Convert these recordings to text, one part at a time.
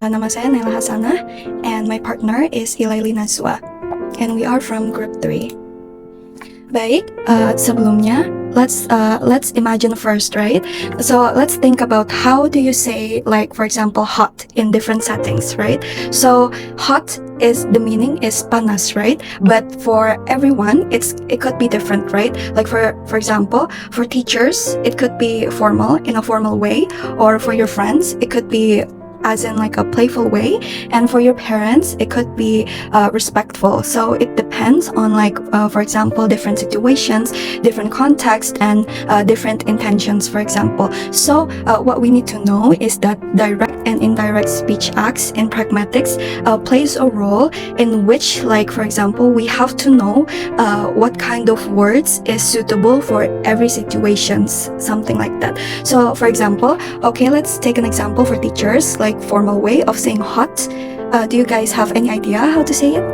Nama saya Naila Hasanah, and my partner is Ilaili Nazwa, and we are from Group 3. Baik, sebelumnya, let's imagine first, right? So let's think about how do you say, like, for example, hot in different settings, right? So hot is the meaning is panas, right? But for everyone, it could be different, right? Like for example, for teachers, it could be formal in a formal way, or for your friends, it could be as in like a playful way, and for your parents it could be respectful. So it depends on like for example, different situations, different context, and different intentions, for example. So what we need to know is that direct and indirect speech acts in pragmatics plays a role in which, like for example, we have to know what kind of words is suitable for every situations, something like that. So for example, okay, let's take an example for teachers, like formal way of saying hot. Do you guys have any idea how to say it?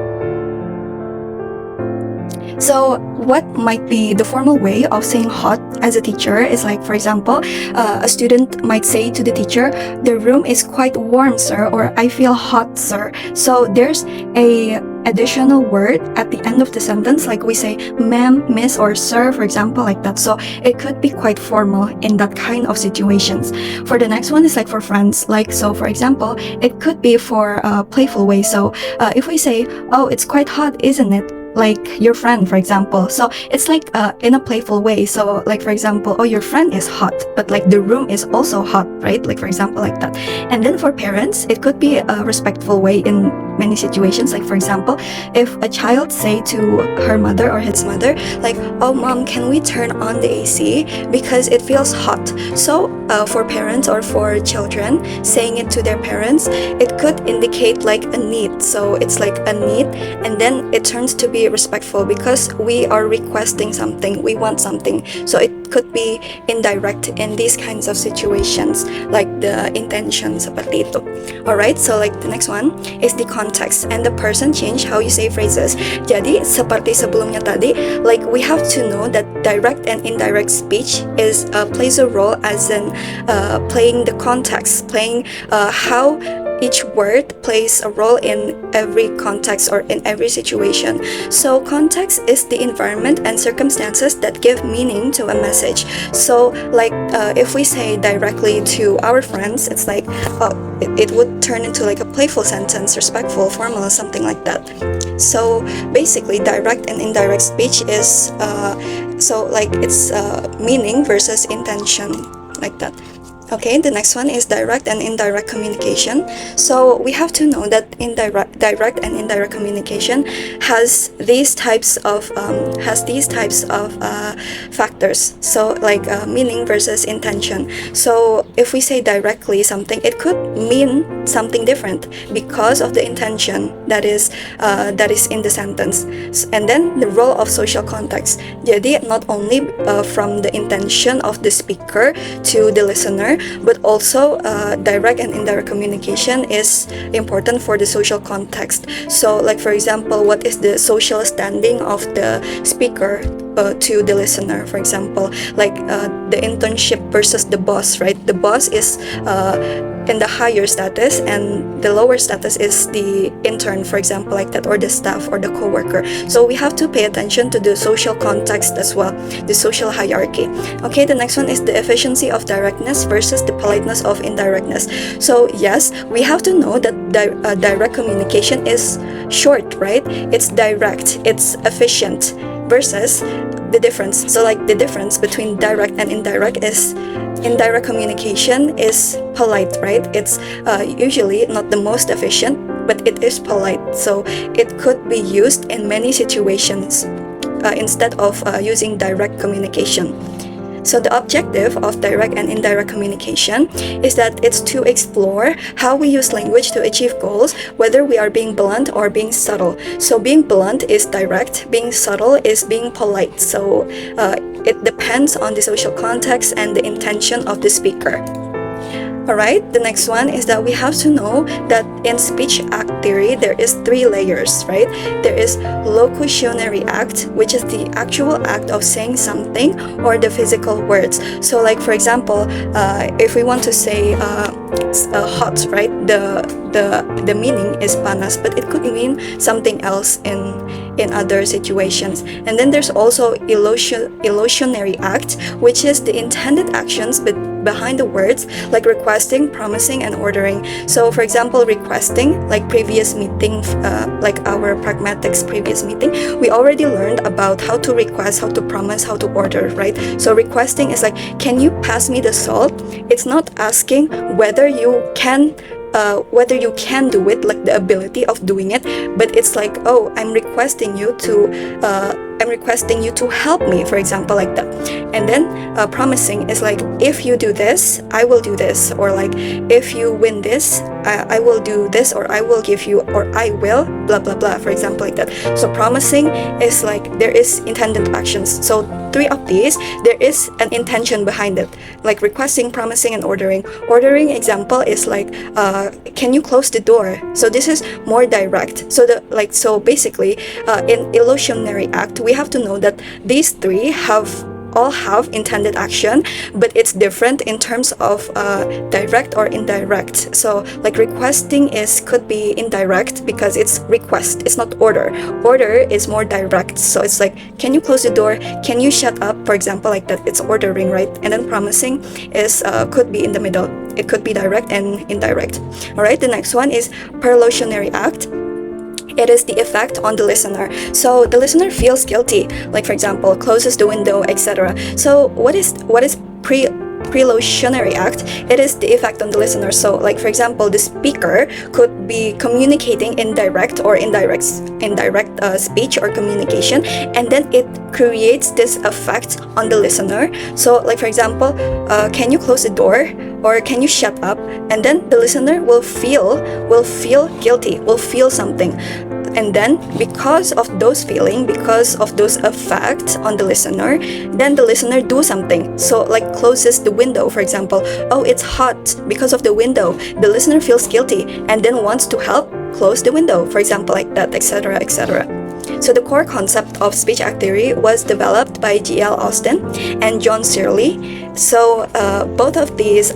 So what might be the formal way of saying hot as a teacher is like, for example, a student might say to the teacher, "The room is quite warm, sir," or "I feel hot, sir." So there's a additional word at the end of the sentence, like we say ma'am, miss, or sir, for example, like that. So it could be quite formal in that kind of situations. For the next one is like for friends, like, so for example, it could be for a playful way. So if we say, "Oh, it's quite hot, isn't it?" like your friend, for example. So it's like in a playful way. So like for example, "Oh, your friend is hot, but like the room is also hot," right? Like for example, like that. And then for parents, it could be a respectful way in many situations. Like for example, if a child say to her mother or his mother, like, "Oh mom, can we turn on the AC because it feels hot?" So for parents or for children saying it to their parents, it could indicate like a need. So it's like a need, and then it turns to be respectful because we are requesting something, we want something. So it could be indirect in these kinds of situations, like the intention seperti itu. Alright, so like the next one is the context and the person change how you say phrases. Jadi seperti sebelumnya tadi, like we have to know that direct and indirect speech is plays a role as in playing the context, playing how each word plays a role in every context or in every situation. So context is the environment and circumstances that give meaning to a message. So like if we say directly to our friends, it's like it would turn into like a playful sentence, respectful, formal, something like that. So basically direct and indirect speech is so like it's meaning versus intention, like that. Okay, the next one is direct and indirect communication. So we have to know that direct and indirect communication has these types of factors. So like meaning versus intention. So if we say directly something, it could mean something different because of the intention that is in the sentence. And then the role of social context. Jadi not only from the intention of the speaker to the listener, but also direct and indirect communication is important for the social context. So like for example, what is the social standing of the speaker to the listener, for example, like the internship versus the boss, right? The boss is in the higher status and the lower status is the intern, for example, like that, or the staff or the co-worker. So we have to pay attention to the social context as well, the social hierarchy. Okay, the next one is the efficiency of directness versus the politeness of indirectness. So yes, we have to know that direct communication is short, right? It's direct, it's efficient, versus the difference. So like the difference between direct and indirect is indirect communication is polite, right? It's usually not the most efficient, but it is polite. So it could be used in many situations instead of using direct communication. So the objective of direct and indirect communication is that it's to explore how we use language to achieve goals, whether we are being blunt or being subtle. So being blunt is direct, being subtle is being polite. So it depends on the social context and the intention of the speaker. Alright, the next one is that we have to know that in speech act theory, there is 3 layers, right? There is locutionary act, which is the actual act of saying something or the physical words. So like for example, if we want to say hot, right? The meaning is panas, but it could mean something else in other situations. And then there's also illocutionary act, which is the intended actions but behind the words, like requesting, promising, and ordering. So for example, requesting, like previous meeting, like our Pragmatics previous meeting, we already learned about how to request, how to promise, how to order, right? So requesting is like, can you pass me the salt? It's not asking whether you can do it, like the ability of doing it, but it's like, oh, I'm requesting you to help me, for example, like that. And then promising is like, if you do this, I will do this, or like, if you win this, I will do this, or I will give you, or I will blah blah blah, for example, like that. So promising is like, there is intended actions. So 3 of these, there is an intention behind it, like requesting, promising, and ordering. Ordering example is like, can you close the door? So this is more direct. So basically, in illocutionary act, we have to know that these 3 all have intended action, but it's different in terms of direct or indirect. So like requesting could be indirect because it's request, it's not order. Order is more direct, so it's like, can you close the door, can you shut up, for example, like that. It's ordering, right? And then promising is could be in the middle. It could be direct and indirect. All right, the next one is perlocutionary act. It is the effect on the listener. So the listener feels guilty, like for example, closes the window, etc. So what is prelocutionary act? It is the effect on the listener. So like for example, the speaker could be communicating in direct or indirect speech or communication, and then it creates this effect on the listener. So like for example, can you close the door, or can you shut up? And then the listener will feel guilty, will feel something. And then because of those feelings, because of those effects on the listener, then the listener do something. So like closes the window, for example. Oh, it's hot because of the window. The listener feels guilty and then wants to help close the window, for example, like that, etc., etc. So the core concept of speech act theory was developed by G.L. Austin and John Searle. So both of these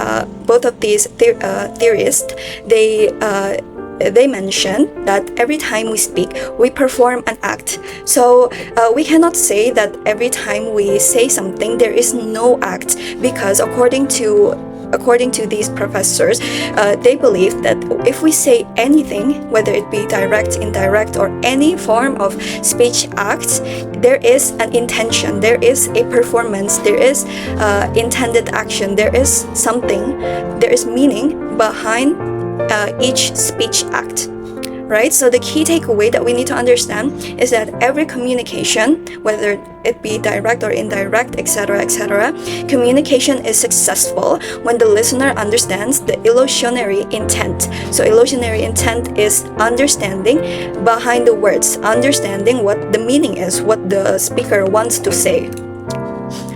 theorists, they mention that every time we speak, we perform an act. So we cannot say that every time we say something, there is no act, because according to these professors, they believe that if we say anything, whether it be direct, indirect, or any form of speech acts, there is an intention, there is a performance, there is intended action, there is something, there is meaning behind each speech act. Right? So the key takeaway that we need to understand is that every communication, whether it be direct or indirect, etc., etc., communication is successful when the listener understands the illocutionary intent. So illocutionary intent is understanding behind the words, understanding what the meaning is, what the speaker wants to say.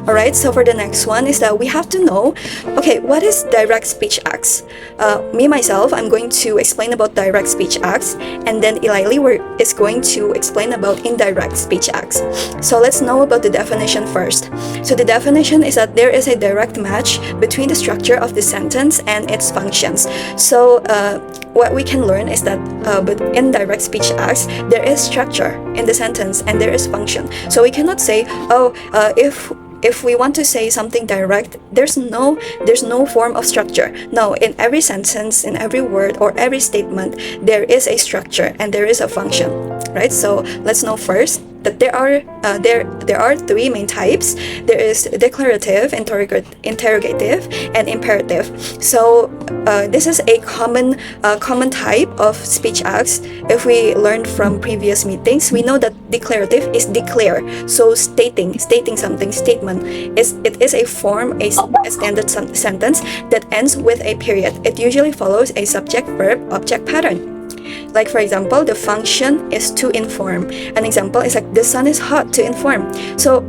Alright, so for the next one is that we have to know, okay, what is direct speech acts? Myself, I'm going to explain about direct speech acts, and then Ilaili is going to explain about indirect speech acts. So let's know about the definition first. So the definition is that there is a direct match between the structure of the sentence and its functions. So what we can learn is that with indirect speech acts, there is structure in the sentence and there is function. So we cannot say, if we want to say something direct, there's no form of structure. No, in every sentence, in every word or every statement, there is a structure and there is a function, right? So let's know first that there are 3 main types. There is declarative, interrogative, and imperative. So this is a common type of speech acts. If we learned from previous meetings, we know that declarative is declare. So stating something, statement it is a standard sentence that ends with a period. It usually follows a subject, verb, object pattern. Like for example, the function is to inform. An example is like, the sun is hot, to inform. So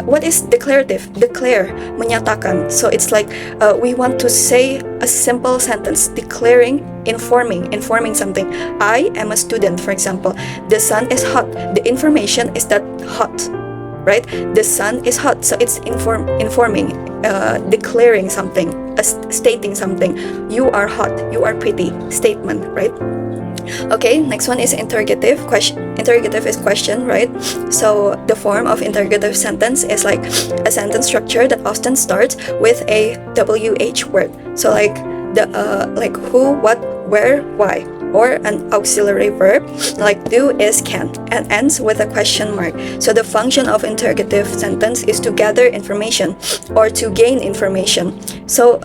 what is declarative? Declare, menyatakan. So it's like we want to say a simple sentence, declaring, informing something. I am a student, for example. The sun is hot. The information is that hot, right? The sun is hot. So it's informing, declaring something. stating something. You are hot, you are pretty, statement, right? Okay, next one is interrogative. Interrogative is question, right? So the form of interrogative sentence is like a sentence structure that often starts with a WH word. So like like who, what, where, why, or an auxiliary verb like do, is, can, and ends with a question mark. So the function of interrogative sentence is to gather information or to gain information. So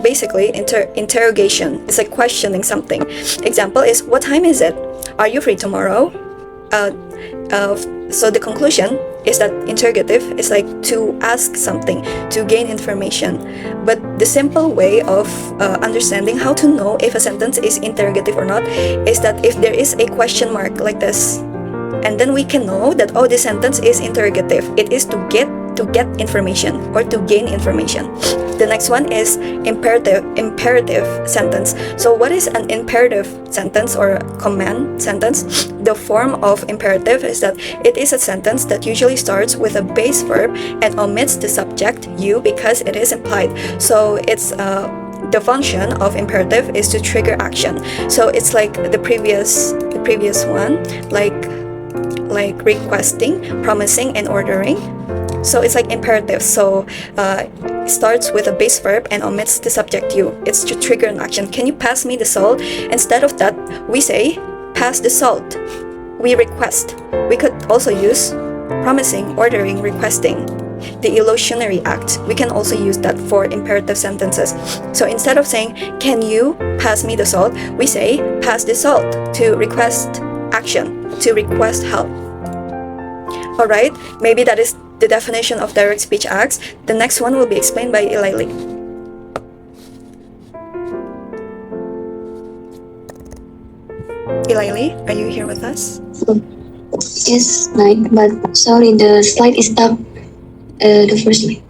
basically interrogation is like questioning something. Example is, what time is it? Are you free tomorrow? So the conclusion is that interrogative is like to ask something, to gain information. But the simple way of understanding how to know if a sentence is interrogative or not is that if there is a question mark like this, and then we can know that, oh, this sentence is interrogative. It is to get information or to gain information. The next one is imperative sentence. So what is an imperative sentence or command sentence? The form of imperative is that it is a sentence that usually starts with a base verb and omits the subject you because it is implied. So it's the function of imperative is to trigger action. So it's like the previous one, like requesting, promising, and ordering. So it's like imperative. So it starts with a base verb and omits the subject you. It's to trigger an action. Can you pass me the salt? Instead of that, we say pass the salt. We request. We could also use promising, ordering, requesting. The illocutionary act, we can also use that for imperative sentences. So instead of saying can you pass me the salt, we say pass the salt, to request action, to request help. Alright, maybe that is the definition of direct speech acts. The next one will be explained by Ilaili. Ilaili, are you here with us? Yes, but sorry, the slide is up. The first slide.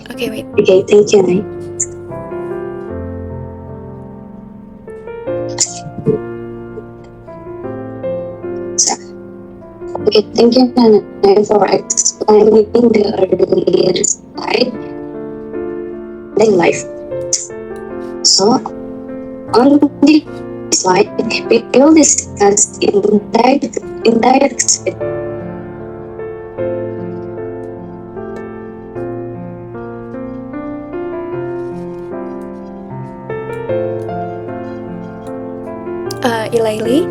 Okay, wait. Okay, thank you, Nai. Okay, thank you, Nai, for explaining the earlier slide. Daily life. So, on this slide, we will discuss indirect speech. Ilaili?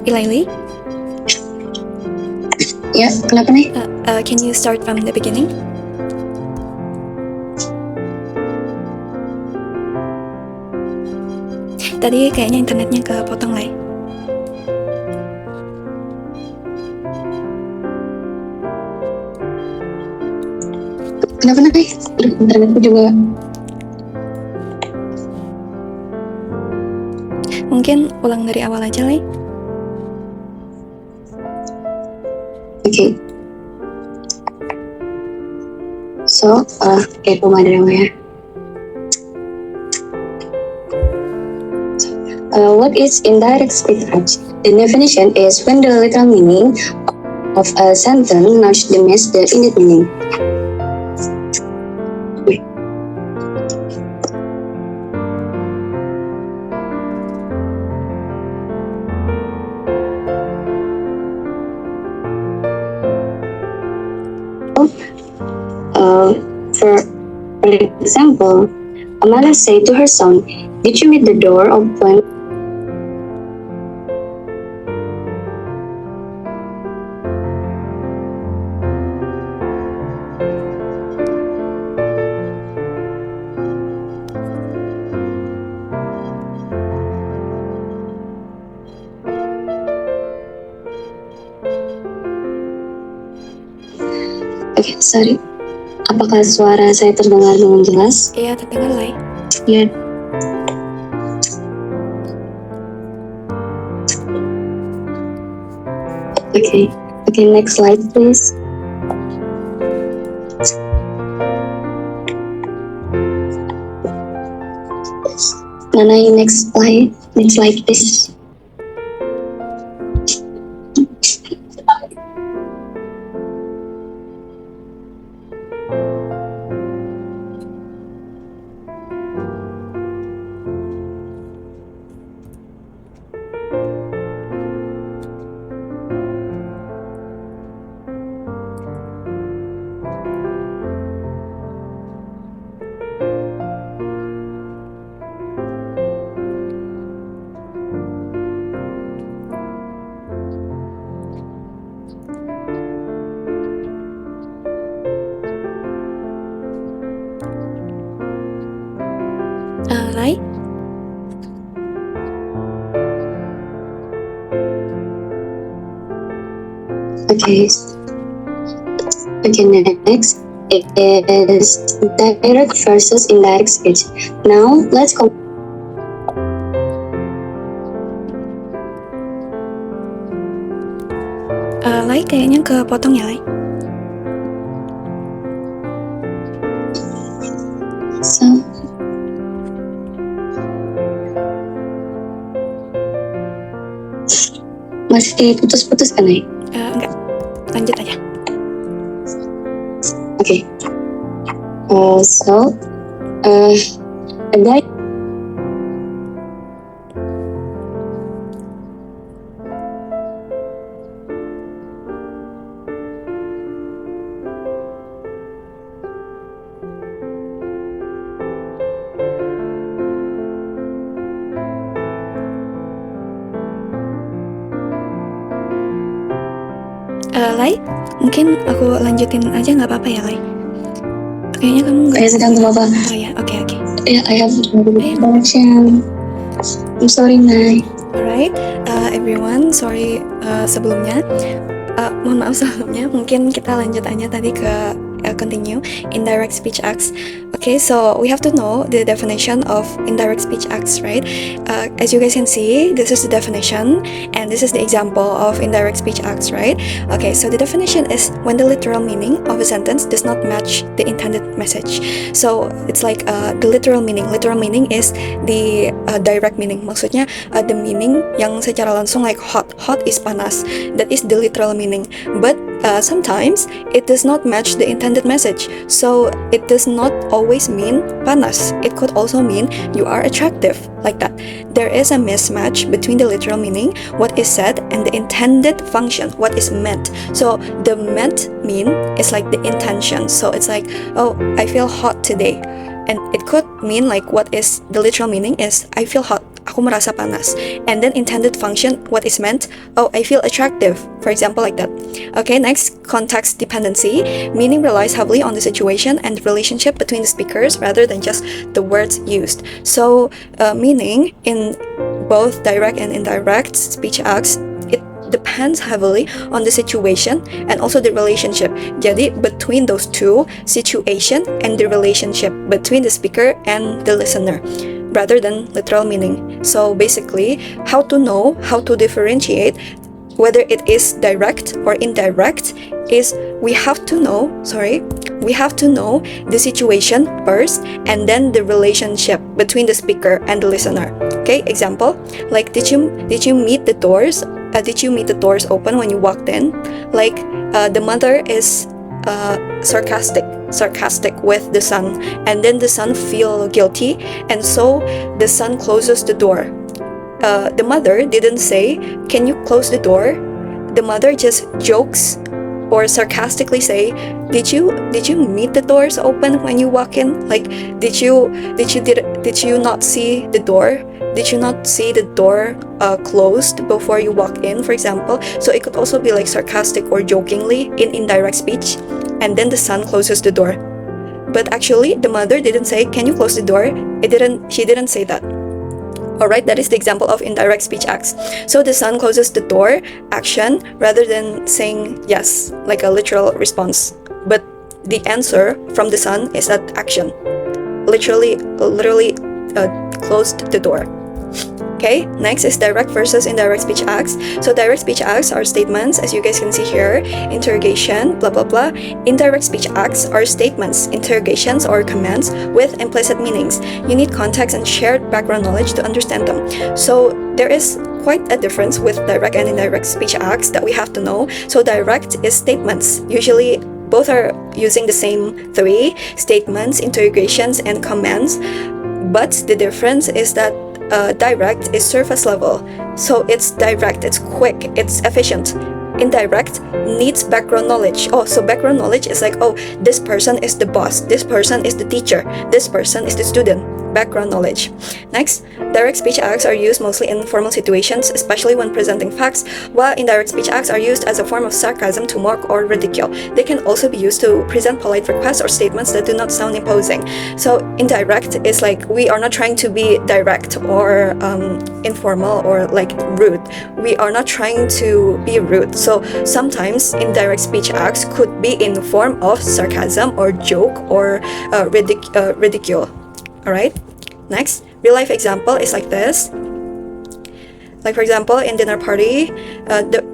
Ilaili? Ya, kenapa nih? Can you start from the beginning? Tadi kayaknya internetnya kepotong, Lai. Kenapa nih? Internetku juga. Mungkin ulang dari awal aja, Lai. Okay. So, pemadaran ya. What is indirect speech act? The definition is when the literal meaning of a sentence not diminishes the intended meaning. For example, Amala said to her son, "Did you meet the door open?" Oke, sorry. Apakah suara saya terdengar dengan jelas? Iya, terdengar, Lai. Ya. Okay, next slide, please. Nanai, next slide, please. Okay. Okay, next is direct versus indirect speech. Now, let's go. Lai, kayaknya kepotong ya, Lai. So, masih putus-putus kan, Nay? Enggak, lanjut aja. Okay. So, a guy. Lai, mungkin aku lanjutin aja nggak apa-apa ya, Lai? Kayaknya kamu nggak. Saya sedang apa? Oh ya, oke. Yeah, I have connection. I'm sorry, Nay. Alright, everyone, sorry sebelumnya. Mohon maaf sebelumnya. Mungkin kita lanjut aja tadi ke continue indirect speech acts. Okay, so we have to know the definition of indirect speech acts, right? As you guys can see, this is the definition, and this is the example of indirect speech acts, right? Okay, so the definition is when the literal meaning of a sentence does not match the intended message. So it's like the literal meaning. Literal meaning is the direct meaning. Maksudnya the meaning yang secara langsung like hot. Hot is panas. That is the literal meaning. But sometimes it does not match the intended message. So it does not always mean panas. It could also mean you are attractive, like that. There is a mismatch between the literal meaning, what is said, and the intended function, what is meant. So the meant mean is like the intention. So it's like, oh, I feel hot today. And it could mean like what is the literal meaning is I feel hot. Aku merasa panas. And then intended function, what is meant? Oh, I feel attractive. For example, like that. Okay, next, context dependency. Meaning relies heavily on the situation and the relationship between the speakers rather than just the words used. So, meaning in both direct and indirect speech acts, it depends heavily on the situation and also the relationship. Jadi, between those two, situation and the relationship between the speaker and the listener, rather than literal meaning. So basically, how to know, how to differentiate whether it is direct or indirect is we have to know the situation first and then the relationship between the speaker and the listener. Okay, example, like did you meet the doors? Did you meet the doors open when you walked in? Like the mother is sarcastic with the son, and then the son feel guilty, and so the son closes the door. The mother didn't say, "Can you close the door?" The mother just jokes or sarcastically say, "Did you meet the doors open when you walk in? Like, did you not see the door? Did you not see the door closed before you walk in?" For example, so it could also be like sarcastic or jokingly in indirect speech, and then the son closes the door. But actually, the mother didn't say, "Can you close the door?" She didn't say that. Alright, that is the example of indirect speech acts. So the son closes the door, action, rather than saying yes, like a literal response. But the answer from the son is that action. Literally closed the door. Okay, next is direct versus indirect speech acts. So direct speech acts are statements, as you guys can see here, interrogation, blah blah blah. Indirect speech acts are statements, interrogations, or commands with implicit meanings. You need context and shared background knowledge to understand them. So there is quite a difference with direct and indirect speech acts that we have to know. So direct is statements. Usually both are using the same three: statements, interrogations, and commands. But the difference is that direct is surface level. So it's direct, it's quick, it's efficient. Indirect needs background knowledge. Oh, so background knowledge is like, oh, this person is the boss, this person is the teacher, this person is the student. background knowledge. Next, direct speech acts are used mostly in formal situations, especially when presenting facts, while indirect speech acts are used as a form of sarcasm to mock or ridicule. They can also be used to present polite requests or statements that do not sound imposing. So indirect is like we are not trying to be direct or informal or like rude. We are not trying to be rude. So sometimes indirect speech acts could be in the form of sarcasm or joke or ridicule. Alright? Next, real life example is like this. Like for example, in dinner party,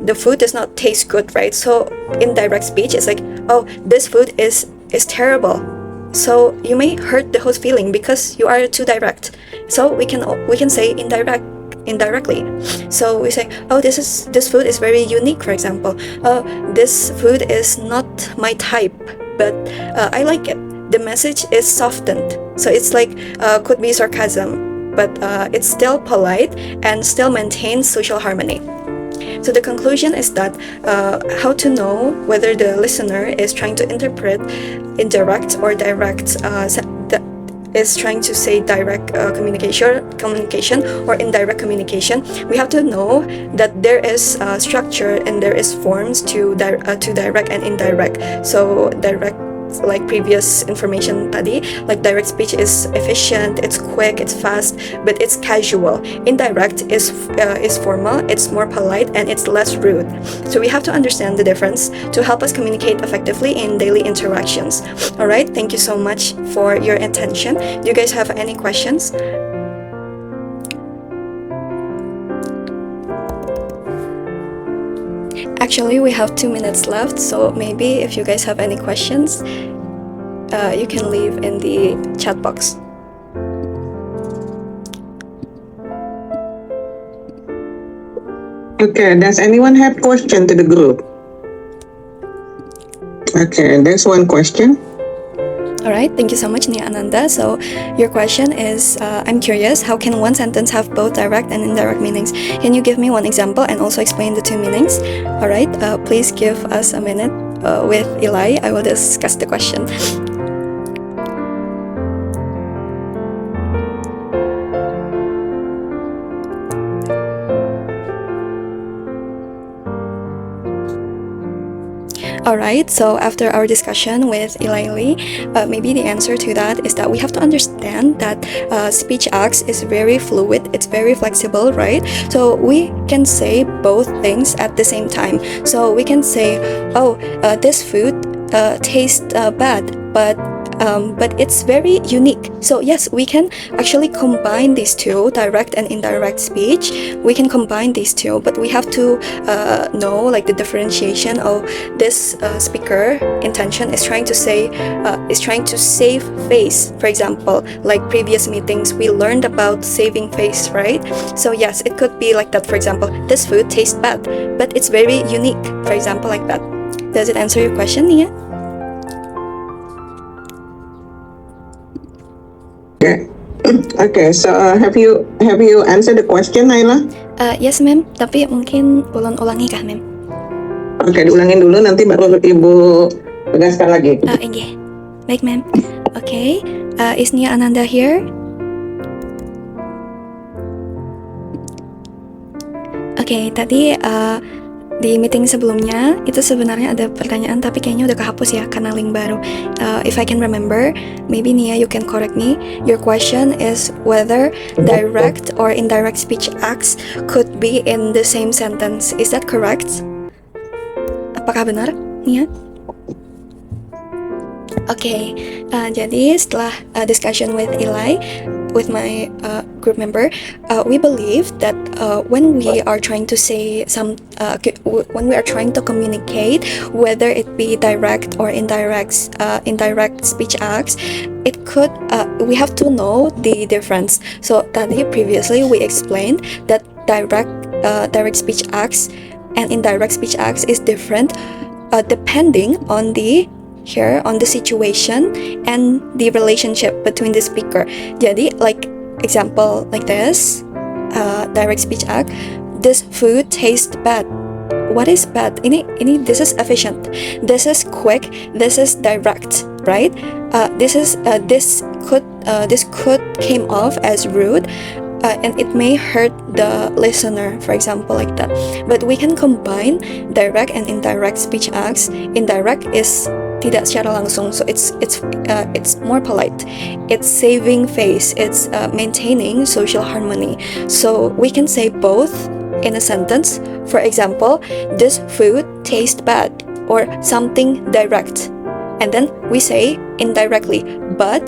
the food does not taste good, right? So indirect speech is like, oh, this food is terrible. So you may hurt the host feeling because you are too direct. So we can say indirectly. So we say, oh, this food is very unique, for example. Oh, this food is not my type, but I like it. The message is softened. So it's like could be sarcasm, but it's still polite and still maintains social harmony. So the conclusion is that how to know whether the listener is trying to interpret indirect or direct is trying to say direct communication or indirect communication. We have to know that there is structure and there is forms to direct and indirect. So direct, like previous information tadi, like direct speech is efficient, it's quick, it's fast, but it's casual. Indirect is formal, it's more polite, and it's less rude. So we have to understand the difference to help us communicate effectively in daily interactions. Alright, thank you so much for your attention. Do you guys have any questions? Actually, we have 2 minutes left, so maybe if you guys have any questions, you can leave in the chat box. Okay, does anyone have question to the group? Okay, there's one question. Alright, thank you so much, Nia Ananda. So your question is, I'm curious, how can one sentence have both direct and indirect meanings? Can you give me one example and also explain the two meanings? Alright, please give us a minute with Eli. I will discuss the question. Alright, so after our discussion with Eli, maybe the answer to that is that we have to understand that speech acts is very fluid, it's very flexible, right? So we can say both things at the same time. So we can say, oh, this food tastes bad, but it's very unique. So yes, we can actually combine these two, direct and indirect speech. We can combine these two, but we have to know like the differentiation of this speaker intention is trying to save face. For example, like previous meetings, we learned about saving face, right? So yes, it could be like that. For example, this food tastes bad, but it's very unique. For example, like that. Does it answer your question, Nia? Okay, so have you answered the question, Naila? Yes, ma'am. Tapi mungkin ulang-ulangi kah, ma'am? Oke, diulangin dulu nanti baru Ibu tegaskan lagi. Iya. Baik, ma'am. Okay. Is Nia Ananda here? Okay, tadi di meeting sebelumnya itu sebenarnya ada pertanyaan tapi kayaknya udah kehapus ya karena link baru. If I can remember, maybe Nia you can correct me. Your question is whether direct or indirect speech acts could be in the same sentence. Is that correct? Apakah benar, Nia? Okay, jadi setelah discussion with Eli, with my group member, we believe that when we are trying to say when we are trying to communicate, whether it be direct or indirect speech acts, it could we have to know the difference. So tadi previously we explained that direct speech acts and indirect speech acts is different depending on the situation and the relationship between the speaker. Jadi like example like this, direct speech act, this food tastes bad. What is bad? Ini this is efficient, this is quick, this is direct. right? This could came off as rude, and it may hurt the listener, for example, like that. But we can combine direct and indirect speech acts. Indirect is tidak secara langsung, so it's more polite. It's saving face. It's maintaining social harmony. So we can say both in a sentence. For example, this food tastes bad, or something direct. And then we say indirectly, but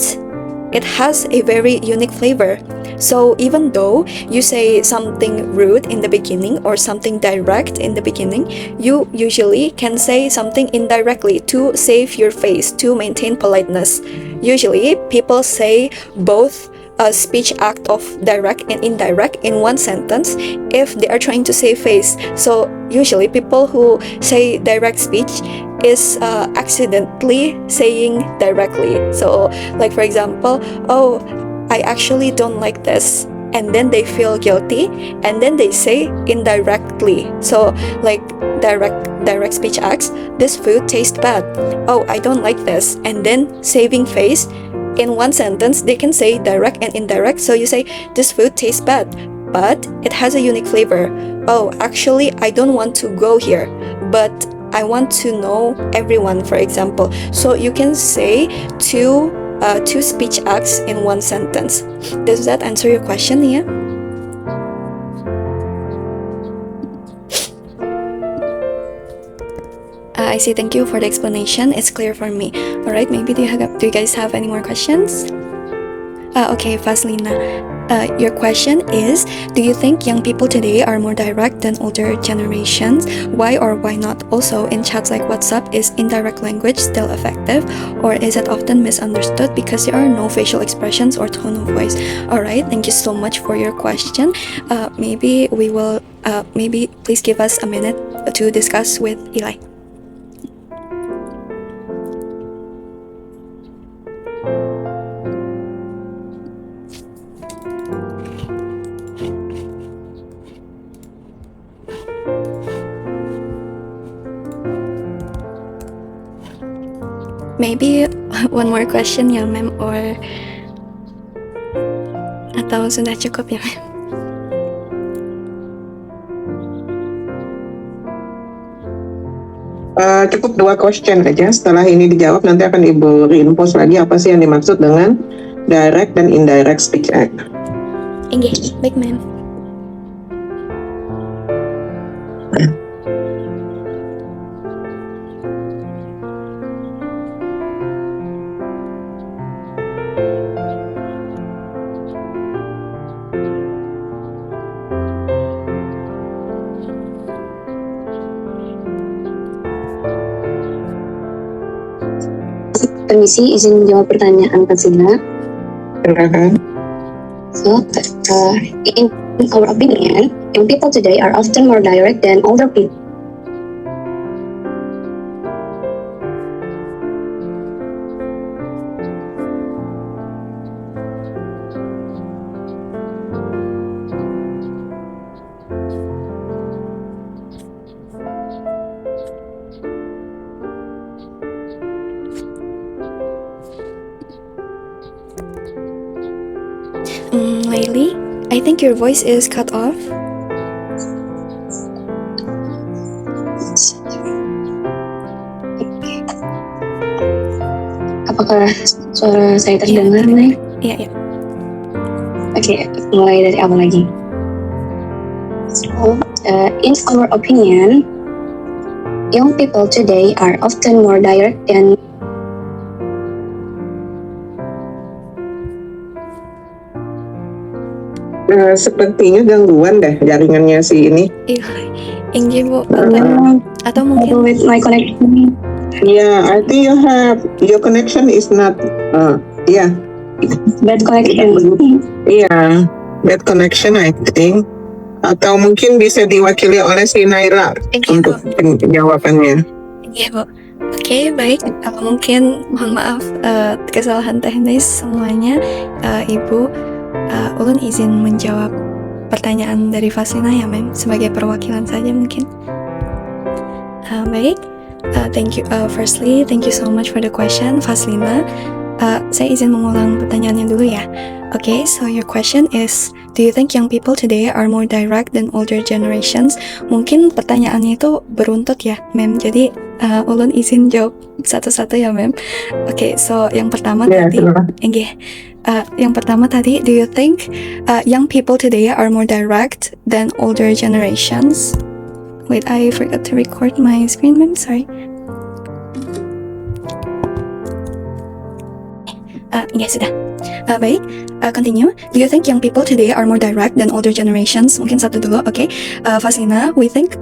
it has a very unique flavor. So even though you say something rude in the beginning or something direct in the beginning, you usually can say something indirectly to save your face, to maintain politeness. Usually people say both a speech act of direct and indirect in one sentence if they are trying to save face. So usually people who say direct speech is accidentally saying directly. So like for example, oh, I actually don't like this, and then they feel guilty, and then they say indirectly. So like direct speech acts, this food tastes bad, oh, I don't like this, and then saving face. In one sentence they can say direct and indirect. So you say this food tastes bad, but it has a unique flavor. Oh, actually I don't want to go here, but I want to know everyone, for example. So you can say two speech acts in one sentence. Does that answer your question, Nia? I see. Thank you for the explanation. It's clear for me. All right. Maybe do you guys have any more questions? Okay, Vaslina. Your question is, do you think young people today are more direct than older generations? Why or why not? Also, in chats like WhatsApp, is indirect language still effective, or is it often misunderstood because there are no facial expressions or tone of voice? Alright, thank you so much for your question. Maybe we will, maybe please give us a minute to discuss with Eli. Maybe one more question ya, ma'am, or atau sudah cukup ya, ma'am? Cukup 2 question aja. Setelah ini dijawab, nanti akan Ibu reinforce lagi apa sih yang dimaksud dengan direct dan indirect speech act. Engage, baik, ma'am. Permisi, izin menjawab pertanyaan Kak Sina. Silakan. So, in our opinion, young people today are often more direct than older people. Lately, I think your voice is cut off. Apakah suara saya terdengar, Nay? Iya. Oke, mulai dari awal lagi. So, in our opinion, young people today are often more direct than Sepertinya gangguan deh jaringannya si ini. Inggi, Bu. Atau mungkin with my connection. Yeah, I think your connection is not Bad connection. Yeah, bad connection I think. Atau mungkin bisa diwakili oleh si Naira untuk jawabannya. Iya, Bu. Oke, baik. Mungkin mohon maaf kesalahan teknis semuanya. Ibu, ulun izin menjawab pertanyaan dari Vaslina ya, ma'am, sebagai perwakilan saja mungkin. Baik. Thank you. Firstly, thank you so much for the question, Faslina. Saya izin mengulang pertanyaannya dulu ya. Okay, so your question is, do you think young people today are more direct than older generations? Mungkin pertanyaannya itu beruntut ya, Mem. Jadi ulun izin jawab satu-satu ya, Mem. Okay, so yang pertama tadi, do you think young people today are more direct than older generations? Wait, I forgot to record my screen, Mem. Sorry. Ya sudah. Baik, continue. Do you think young people today are more direct than older generations? Mungkin satu dulu, okay. Faslina, we think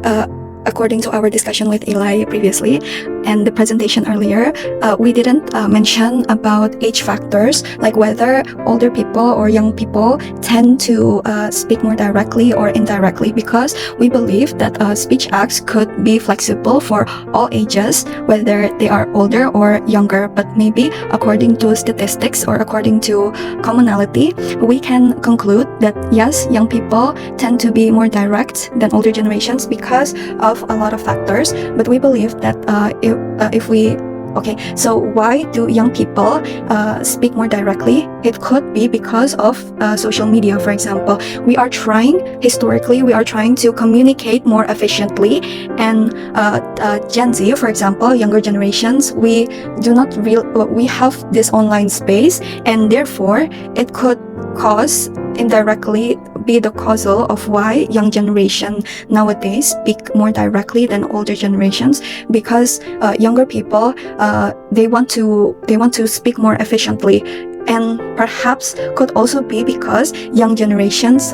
according to our discussion with Eli previously and the presentation earlier, we didn't mention about age factors, like whether older people or young people tend to speak more directly or indirectly, because we believe that speech acts could be flexible for all ages, whether they are older or younger. But maybe according to statistics or according to commonality, we can conclude that yes, young people tend to be more direct than older generations because of a lot of factors. But we believe that so why do young people speak more directly? It could be because of social media, for example. Historically, we are trying to communicate more efficiently, and Gen Z, for example, younger generations, we have this online space, and therefore it could indirectly be the causal of why young generation nowadays speak more directly than older generations, because younger people they want to speak more efficiently, and perhaps could also be because younger generations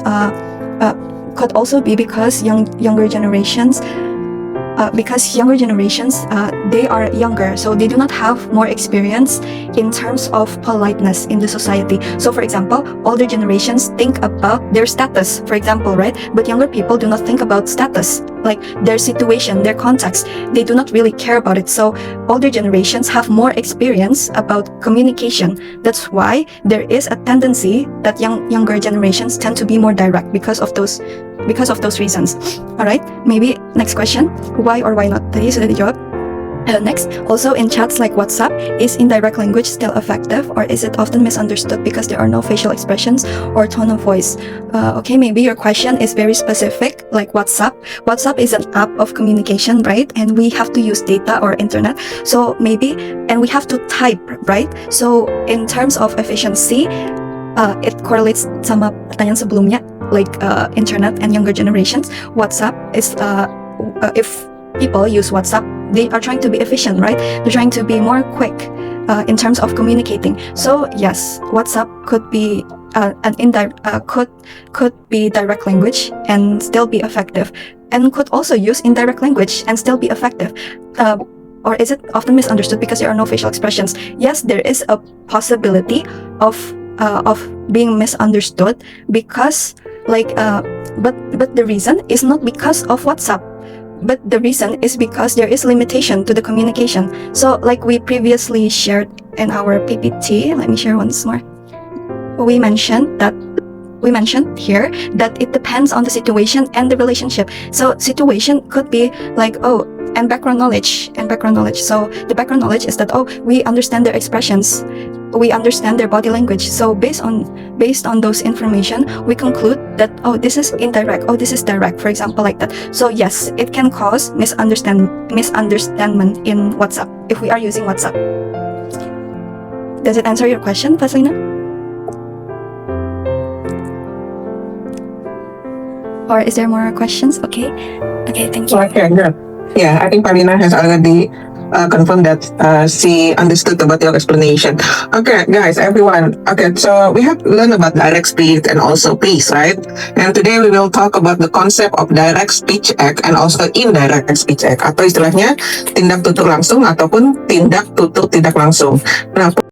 they are younger, so they do not have more experience in terms of politeness in the society. So for example, older generations think about their status, for example, right? But younger people do not think about status, like their situation, their context. They do not really care about it. So older generations have more experience about communication. That's why there is a tendency that younger generations tend to be more direct because of those reasons. Alright, maybe next question. Why or why not? Tadi sudah dijawab. Next, also in chats like WhatsApp, is indirect language still effective, or is it often misunderstood because there are no facial expressions or tone of voice? Okay, maybe your question is very specific, like WhatsApp. WhatsApp is an app of communication, right? And we have to use data or internet. So and we have to type, right? So in terms of efficiency, it correlates sama pertanyaan sebelumnya, like internet and younger generations. WhatsApp is if people use WhatsApp, they are trying to be efficient, right? They're trying to be more quick in terms of communicating. So yes, WhatsApp could be could be direct language and still be effective, and could also use indirect language and still be effective. Or is it often misunderstood because there are no facial expressions? Yes, there is a possibility of being misunderstood because but the reason is not because of WhatsApp, but the reason is because there is limitation to the communication. So like we previously shared in our PPT, let me share once more. We mentioned here that it depends on the situation and the relationship. So situation could be like, and background knowledge. So the background knowledge is that, we understand their expressions, we understand their body language. So based on those information, we conclude that, this is indirect, this is direct, for example, like that. So yes, it can cause misunderstanding in WhatsApp if we are using WhatsApp. Does it answer your question, Faslina? Or is there more questions? Okay, thank you. Okay, good. Yeah, I think Pavina has already confirmed that she understood about your explanation. Okay, guys, everyone. Okay, so we have learned about direct speech and also pace, right? And today we will talk about the concept of direct speech act and also indirect speech act, atau istilahnya tindak tutur langsung ataupun tindak tutur tidak langsung. Nah,